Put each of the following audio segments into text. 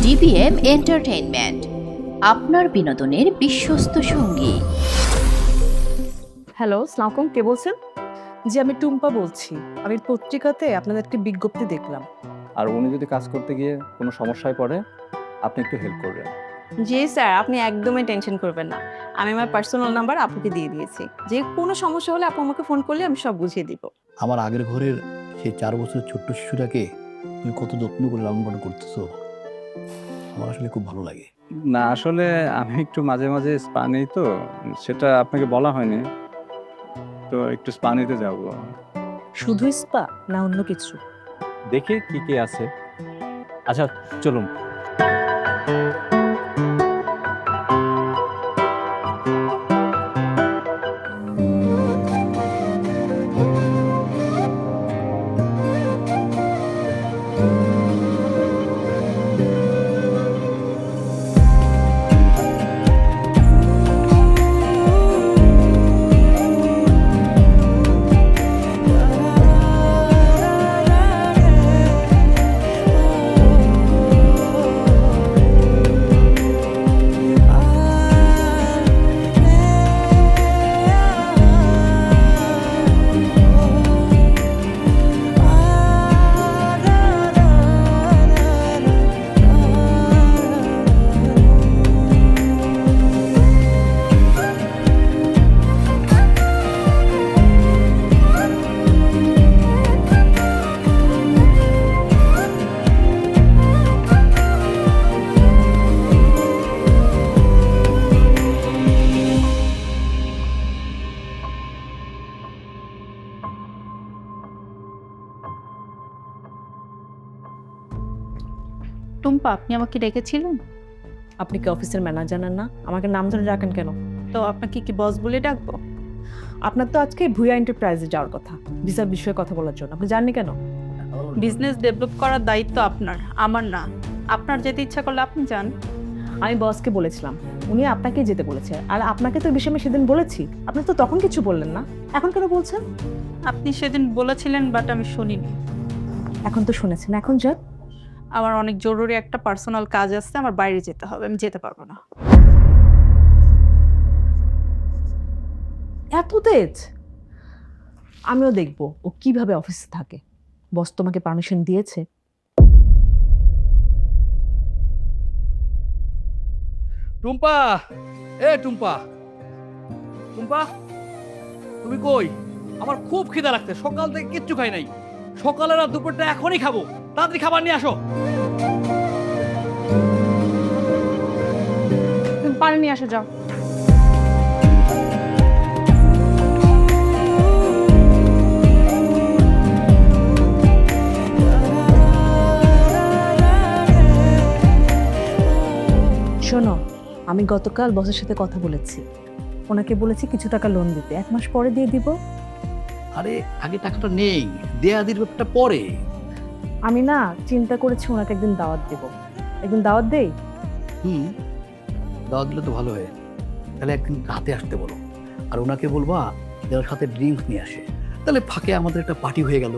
DBm entertainment, আপনার বিনোদনের বিশ্বস্ত সঙ্গী। হ্যালো, আসসালামু আলাইকুম। কে বলছেন? জি, আমি টুম্পা বলছি। আমি পত্রিকাতে আপনাদের একটি বিজ্ঞপ্তি দেখলাম। আর উনি যদি কাজ করতে গিয়ে কোনো সমস্যায় পড়ে, আপনি একটু হেল্প করবেন। জি স্যার, আপনি একদমই টেনশন করবেন না। আমি আমার পার্সোনাল নাম্বার আপুকে দিয়ে দিয়েছি। যে কোনো সমস্যা হলে আপু আমাকে ফোন করলে আমি সব বুঝিয়ে দিব। আমার আগের ঘরের সেই 4 বছরের ছোট্ট শিশুটাকে তুমি কত যত্ন করে লালন পালন করতেছো, আমার আসলে খুব ভালো লাগে। না আসলে আমি একটু মাঝে মাঝে স্পা নেই তো, সেটা আপনাকে বলা হয়নি। তো একটু স্পা নিতে যাব। শুধু স্পা না অন্য কিছু? দেখি কি কি আছে। আচ্ছা চলুন। টুম্পা, আপনি আমাকে ডেকেছিলেন? আপনি কি অফিসের ম্যানেজার না? আমাকে নাম ধরে ডাকেন কেন? তো আপনাকে কি বস বলে ডাকবো? আপনার তো আজকে ভুয়া এন্টারপ্রাইজে যাওয়ার কথা, ভিসার বিষয়ে কথা বলার জন্য। আপনি জাননি কেন? বিজনেস ডেভেলপ করার দায়িত্ব আপনার, আমার না। আপনার যেতে ইচ্ছা করলে আপনি যান। আমি বসকে বলেছিলাম, উনি আপনাকে যেতে বলেছে। আর আপনাকে তো এই বিষয়ে আমি সেদিন বলেছি, আপনি তো তখন কিছু বললেন না। এখন কেন বলছেন? আপনি সেদিন বলেছিলেন, বাট আমি শুনিনি। এখন তো শুনেছেন, এখন যান। আমার অনেক জরুরি একটা পার্সোনাল কাজ আছে, আমার বাইরে যেতে হবে, আমি যেতে পারবো না। এত তেজ! আমিও দেখব ও কিভাবে অফিসে থাকে। বস তোমাকে পারমিশন দিয়েছে? টুম্পা, এ টুম্পা, টুম্পা, তুমি কই? আমার খুব খিদা লাগছে, সকাল থেকে কিচ্ছু খাই নাই। সকালের আর দুপুরটা এখনই খাবো। তাড়াতাড়ি খাবার নিয়ে আসো। তুমি পানি নিয়ে আসো, যাও। শোনো, আমি গতকাল বসের সাথে কথা বলেছি। ওনাকে বলেছি কিছু টাকা লোন দিতে, 1 মাস পরে দিয়ে দিব। আরে আগে টাকাটা নেই, দেয়া দির ব্যাপারটা পরে। আমি না চিন্তা করেছি ওনাকে একদিন দাওয়াত দেব। একদিন দাওয়াত দেই? দাওয়াত দিলে তো ভালো হয়। তাহলে একদিন রাতে আসতে বলো, আর ওনাকে বলবা যেন সাথে ড্রিঙ্কস নিয়ে আসে। তাহলে ফাঁকে আমাদের একটা পার্টি হয়ে গেল।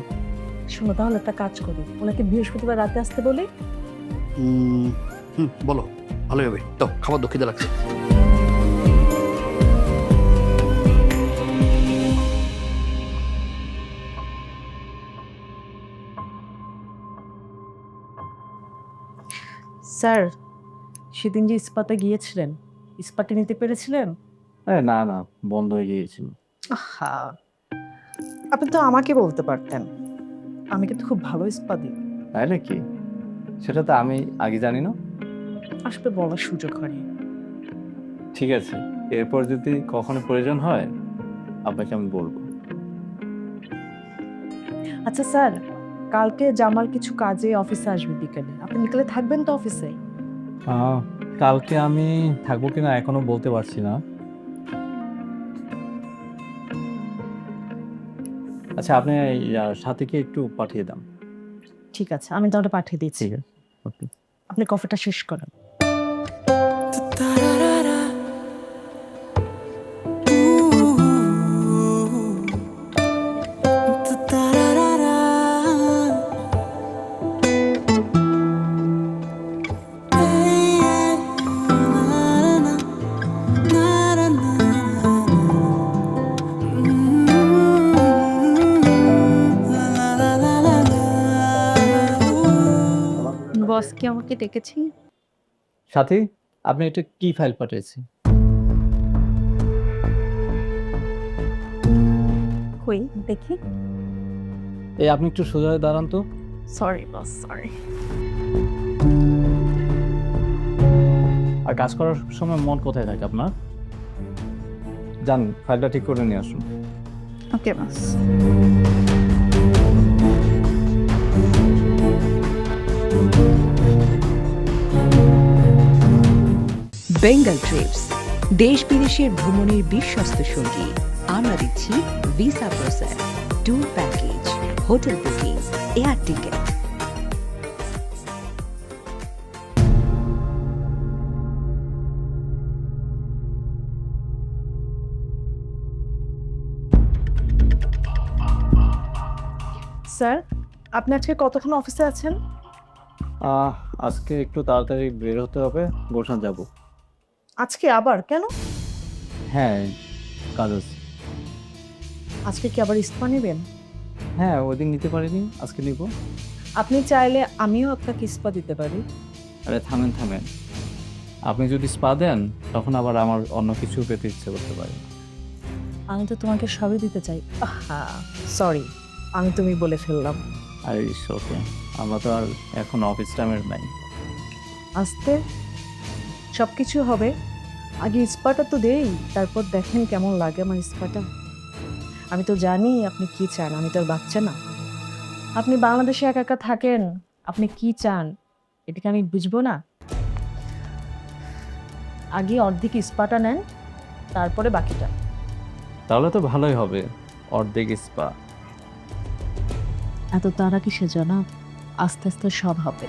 শোনো, তাহলে একটা কাজ করি, ওনাকে বৃহস্পতিবার রাতে আসতে বলি। বলো, ভালোই হবে। তো খাবার দক্ষিণে লাগছে। স্যার, সেদিন যে ইস্পাতে গিয়েছিলেন, ইস্পাতটি নিতে পেরেছিলেন? না না, বন্ধ হয়ে গিয়েছিল। হ্যাঁ, আপনি তো আমাকে বলতে পারতেন। আমি কিন্তু খুব ভালো ইস্পাত দিই। তাই নাকি? সেটা তো আমি আগে জানি না। আসলে বলার সুযোগ হয়নি। ঠিক আছে, এরপর যদি কখনো প্রয়োজন হয় আপনাকে আমি বলবো। আচ্ছা স্যার, কালকে জামাল কিছু কাজে অফিসে আসবে বিকেলে। আপনি বিকেলে থাকবেন তো অফিসে? কালকে আমি থাকবো কিনা এখনো বলতে পারছি না। আচ্ছা আপনি সাথে কি একটু পাঠিয়ে দাম। ঠিক আছে, আমি তাহলে পাঠিয়ে দিচ্ছি। ঠিক আছে, ওকে। আপনি কফিটা শেষ করেন। কি আমাকে ডেকেছেন? সাথী, আপনি এটা কি ফাইল পাঠিয়েছেন? কই দেখি। এই আপনি একটু সোজা হয়ে দাঁড়ান তো। Sorry boss, sorry. আর কাজ করার সময় মন কোথায় থাকে আপনার? যান, ফাইলটা ঠিক করে নিয়ে আসুন। ওকে বস। বেঙ্গল ট্রিপস, দেশ বিদেশের ভ্রমণের বিশ্বস্ত সঙ্গী। আমরা দিচ্ছি visa process, tour package, hotel booking, air ticket. Sir, আপনি আজকে কতক্ষণ অফিসে আছেন? আজকে একটু তাড়াতাড়ি বের হতে হবে, গুলশান যাব। আজকে আবার কেন? হ্যাঁ, কাজ আছে। আজকে কি আবার ইস্তফা নেবেন? হ্যাঁ, ওই দিন নিতে পারিনি, আজকে নিব। আপনি চাইলে আমিও আপনাকে ইস্তফা দিতে পারি। আরে থামেন থামেন, আপনি যদি স্পা দেন তখন আবার আমার অন্য কিছু পেতে ইচ্ছে করতে পারে। আমি তো তোমাকে সবই দিতে চাই। সরি, আমি তুমি বলে ফেললাম। আরে ওকে, আমরা তো আর এখন অফিস টাইমের নাই। আস্তে সব কিছু হবে, আগে ইস্পাটা তো দেই, তারপর দেখেন কেমন লাগে আমার ইস্পাটা। আমি তো জানি আপনি কি চান, আমি তো আর বাচ্চা না। আপনি বাংলাদেশে একা একা থাকেন, আপনি কি চান এটাকে আমি বুঝবো না? আগে অর্ধেক ইস্পাটা নেন, তারপরে বাকিটা। তাহলে তো ভালোই হবে, অর্ধেক স্পা। এত তারা কিসে জানা, আস্তে আস্তে সব হবে।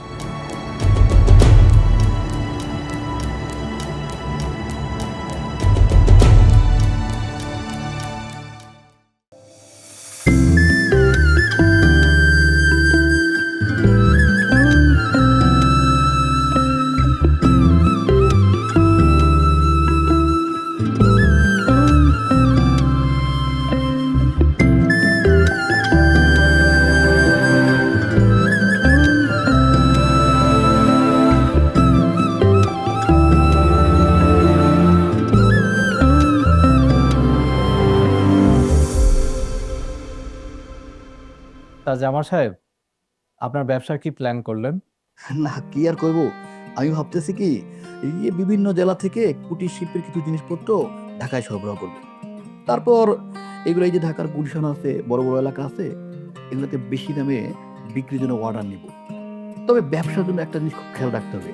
তা জামাল সাহেব, আপনার ব্যবসার কি প্ল্যান করলেন? না, কি আর করবো, আমি ভাবতেছি কি এই যে বিভিন্ন জেলা থেকে কুটির শিল্পের কিছু জিনিসপত্র ঢাকায় সরবরাহ করবো। তারপর এগুলো এই যে ঢাকার গুলশান আছে, বড় বড় এলাকা আছে, এগুলোতে বেশি দামে বিক্রির জন্য অর্ডার নিব। তবে ব্যবসার জন্য একটা জিনিস খুব খেয়াল রাখতে হবে,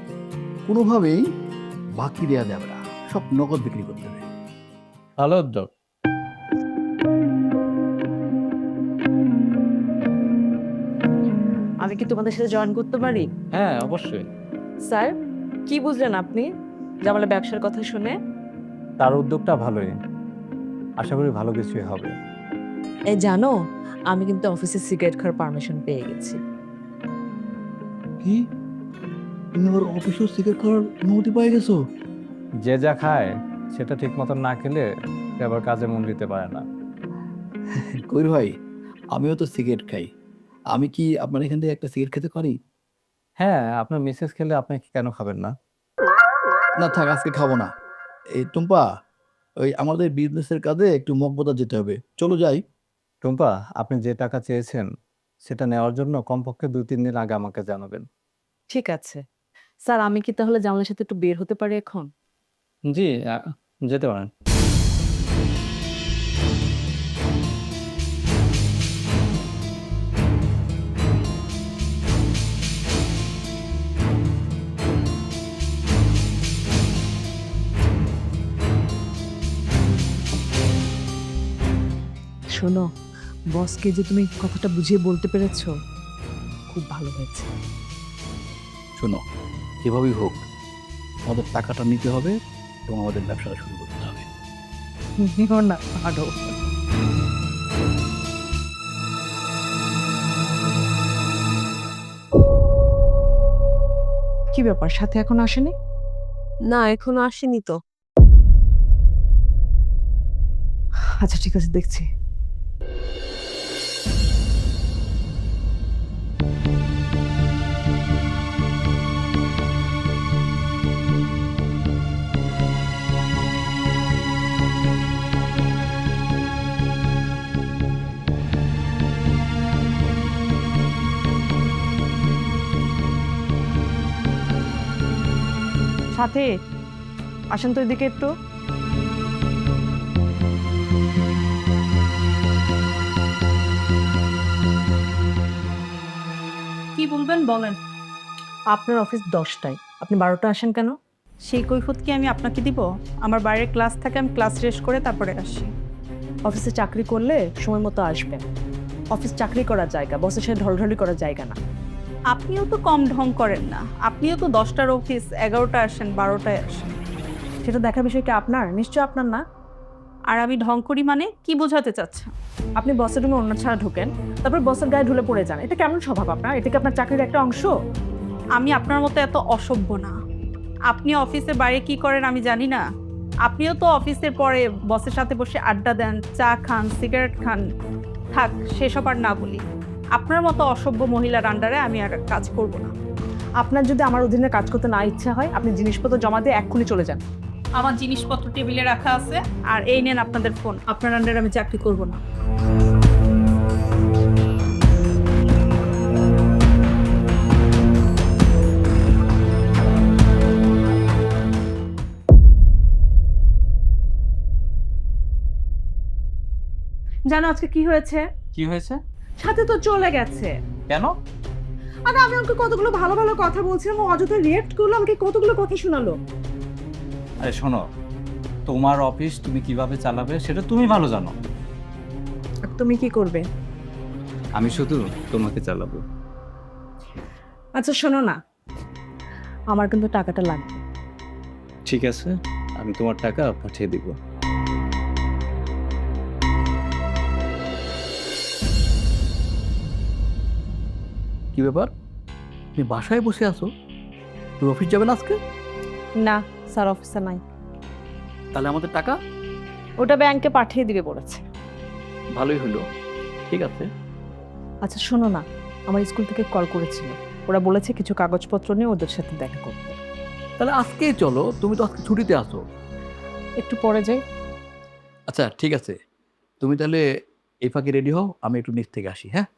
কোনোভাবেই বাকি দেওয়া যাবে না, সব নগদ বিক্রি করতে হবে। ভালো উদ্যোগ। আমি কি তোমাদের সাথে জয়েন করতে পারি? হ্যাঁ, অবশ্যই। স্যার, কি বুঝলেন আপনি জামালের ব্যবসার কথা শুনে? তার উদ্যোগটা ভালোই, আশা করি ভালো কিছুই হবে। এই জানো, আমি কিন্তু অফিসে সিগারেট খাওয়ার পারমিশন পেয়ে গেছি। কি, তুমি আবার অফিসেও সিগারেট খাওয়ার অনুমতি পেয়ে গেছো? যে যা খায় সেটা ঠিক মতন না খেলে সে আবার কাজে মন দিতে পারে না। কবির ভাই, আমিও তো সিগারেট খাই, আমি কি আপনার এখান থেকে একটা সিগারেট খেতে পারি? হ্যাঁ, আপনার মিসেস খেলে আপনি কেন খাবেন না? না থাক, আজকে খাবো না। এই টুম্পা, ওই আমাদের বিজনেসের কাজে একটু মগবাজার যেতে হবে, চলো যাই। টুম্পা, আপনি যে টাকা চেয়েছেন সেটা নেওয়ার জন্য কমপক্ষে 2-3 দিন আগে আমাকে জানাবেন। ঠিক আছে স্যার, আমি কি তাহলে জামালের সাথে একটু বের হতে পারি এখন? জি, যেতে পারেন। শোনো, বসকে যে তুমি কথাটা বুঝিয়ে বলতে পেরেছো, খুব ভালো হয়েছে। শোনো, যেভাবেই হোক আমাদের টাকাটা নিতে হবে এবং আমাদের ব্যবসাটা শুরু করতে হবে। না ভালো। কি ব্যাপার, সাথে এখন আসেনি? না, এখনো আসেনি তো। আচ্ছা ঠিক আছে, দেখছি। সাথে আসেন তো এদিকে একটু। কি বলবেন বলেন। আপনার অফিস 10টায়, আপনি 12টা আসেন কেন? সেই কৈফত কি আমি আপনাকে দিব? আমার বাইরে ক্লাস থাকে, আমি ক্লাস শেষ করে তারপরে আসি। অফিসে চাকরি করলে সময় মতো আসবেন। অফিস চাকরি করার জায়গা, বসের সাথে ঢলঢলি করার জায়গা না। আপনিও তো কম ঢং করেন না। আপনিও তো 10টার অফিস 11টা আসেন, 12টায় আসেন। সেটা দেখার বিষয় কি আপনার? নিশ্চয় আপনার না। আর আমি ঢং করি মানে কি বোঝাতে চাচ্ছেন? আপনি বসের রুমে অন্য ছাড়া ঢোকেন, তারপর বসের গায়ে ঢুলে পড়ে যান। এটা কেমন স্বভাব আপনার? এটা কি আপনার চাকরির একটা অংশ? আমি আপনার মতো এত অসভ্য না। আপনি অফিসের বাইরে কি করেন আমি জানি না। আপনিও তো অফিসের পরে বসের সাথে বসে আড্ডা দেন, চা খান, সিগারেট খান। থাক, সেসব আর না বলি। আপনার মতো অসভ্য মহিলার আন্ডারে আমি আর কাজ করব না। আপনার যদি আমার অধীনে কাজ করতে না ইচ্ছা হয়, আপনি জিনিসপত্র জমা দিয়ে এক্ষুনি চলে যান। আমার জিনিসপত্র টেবিলে রাখা আছে, আর এই নেন আপনাদের ফোন। আপনার আন্ডারে আমি চাকরি করব না। জানো আজকে কি হয়েছে? কি হয়েছে? সাথে তো চলে গেছে। কেন? আর আমি আমাকে কতগুলো ভালো ভালো কথা বলছিলাম, ও অযথা রিয়েক্ট করলো, আমাকে কতগুলো কথা শোনালো। আরে শোনো, তোমার অফিস তুমি কিভাবে চালাবে সেটা তুমি ভালো জানো। আর তুমি কি করবে? আমি শুধু তোমাকে চালাবো। আচ্ছা শোনো না, আমার কিন্তু টাকাটা লাগবে। ঠিক আছে, আমি তোমার টাকা পাঠিয়ে দিব। কি ব্যাপার, তুমি বাসায় বসে আছো? তুমি অফিস যাবে না আজকে? না স্যার, অফিসে নাই। তাহলে আমাদের টাকা? ওটা ব্যাংকে পাঠিয়ে দিবে বলেছে। ভালোই হলো, ঠিক আছে। আচ্ছা শোনো না, আমার স্কুল থেকে কল করেছিল, ওরা বলেছে কিছু কাগজপত্র নিয়ে ওদের সাথে দেখা করতে। তাহলে আজকেই চলো, তুমি তো আজকে ছুটিতে আছো। একটু পরে যাই। আচ্ছা ঠিক আছে, তুমি তাহলে এই ফাঁকে রেডি হও, আমি একটু নিচ থেকে আসি। হ্যাঁ,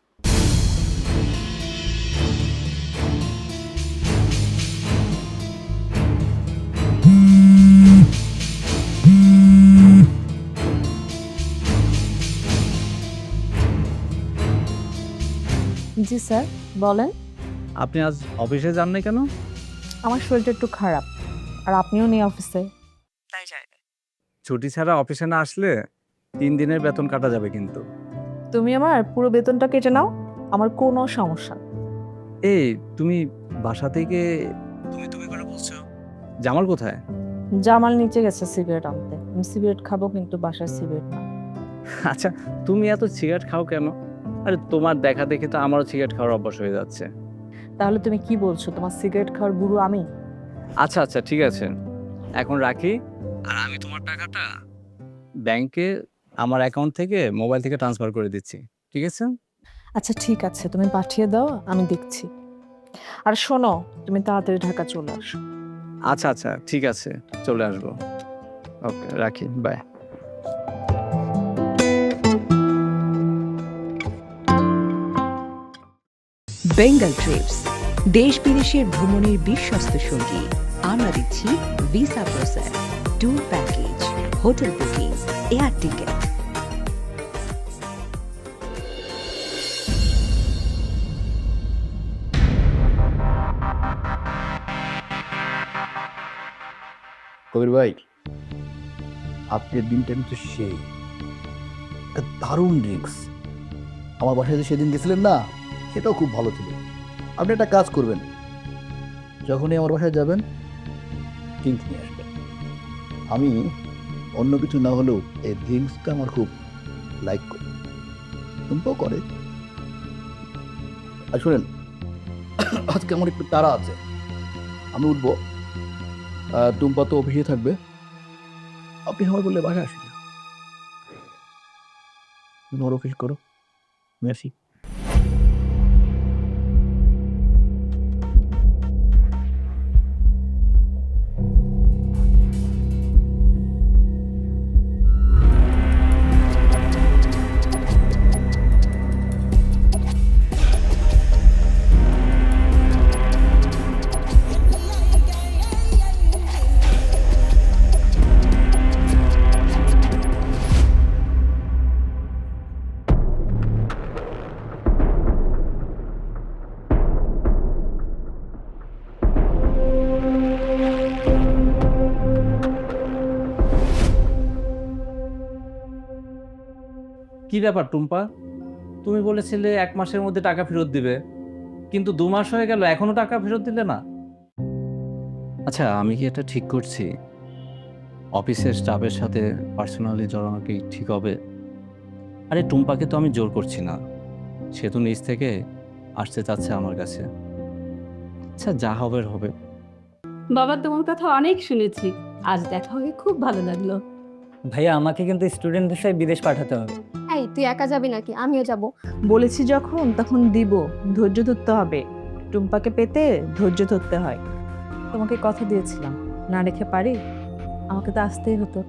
জি স্যার বলেন। আপনি আজ অফিসে যান নাই কেন? আমার শরীরটা একটু খারাপ, আর আপনিও নেই অফিসে, তাই যাই। ছুটি ছাড়া অফিসে না আসলে 3 দিনের বেতন কাটা যাবে কিন্তু। তুমি আমার পুরো বেতনটা কেটে নাও, আমার কোনো সমস্যা নেই। এই তুমি বাসা থেকে তুমি করে বলছো? জামাল কোথায়? জামাল নিচে গেছে সিগারেট আনতে। আমি সিগারেট খাবো, কিন্তু বাসায় সিগারেট না। আচ্ছা, তুমি এত সিগারেট খাও কেন? আরে তোমার দেখা দেখে তো আমারও সিগারেট খাওয়ার অভ্যাস হয়ে যাচ্ছে। তাহলে তুমি কি বলছো, তোমার সিগারেট খাওয়ার গুরু আমি? আচ্ছা আচ্ছা ঠিক আছে, এখন রাখি। আর আমি তোমার টাকাটা ব্যাংকে আমার অ্যাকাউন্ট থেকে মোবাইল থেকে ট্রান্সফার করে দিচ্ছি, ঠিক আছে? আচ্ছা ঠিক আছে, তুমি পাঠিয়ে দাও, আমি দেখছি। আর শোনো, তুমি তাড়াতাড়ি ঢাকা চলে আসো। আচ্ছা আচ্ছা ঠিক আছে, চলে আসবো। ওকে, রাখি, বাই। বেঙ্গল ট্রিপস, দেশ বিদেশের ভ্রমণের বিশ্বস্ত সঙ্গী। আমরা দিচ্ছি visa process, tour package, hotel booking, air ticket. Kabir ভাই, আজকের দিনটা কিন্তু সেই একটা দারুণ ড্রিঙ্কস। আমার বাসায় যে সেদিন গেছিলেন না, সেটাও খুব ভালো ছিল। আপনি একটা কাজ করবেন, যখনই আমার বাসায় যাবেন ড্রিঙ্কস নিয়ে আসবেন। আমি অন্য কিছু না হলেও এই ড্রিঙ্কসটা আমার খুব লাইক করি, টুম্পাও করে। আর শোনেন, আজকে আমার একটু তাড়া আছে, আমি উঠবো। টুম্পা তো অফিসে থাকবে, আপনি হয় বললে বাসায় আসি না, তোমার অফিস করো, আমি আসি। কি ব্যাপার টুম্পা, তুমি বলেছিলে 1 মাসের মধ্যে টাকা ফেরত দিবে, কিন্তু 2 মাস হয়ে গেল এখনো টাকা ফেরত দিলে না। আচ্ছা, আমি কি এটা ঠিক করছি? অফিসের স্টাফের সাথে পার্সোনালি জড়ানো কি ঠিক হবে? আরে টুম্পাকে তো আমি জোর করছি না, সে তো নিজ থেকে আসতে চাচ্ছে আমার কাছে। আচ্ছা, যা হবের হবে। বাবা, তোমার কথা অনেক শুনেছি, আজ দেখা হয়ে খুব ভালো লাগলো। ভাইয়া, আমাকে কিন্তু স্টুডেন্ট ভিসায় বিদেশ পাঠাতে হবে। এই তুই একা যাবি নাকি? আমিও যাব। বলেছি যখন তখন দিব, ধৈর্য ধরতে হবে। টুম্পাকে পেতে ধৈর্য ধরতে হয়। তোমাকে কথা দিয়েছিলাম, না রেখে পারি? আমাকে তো আসতেই হতো।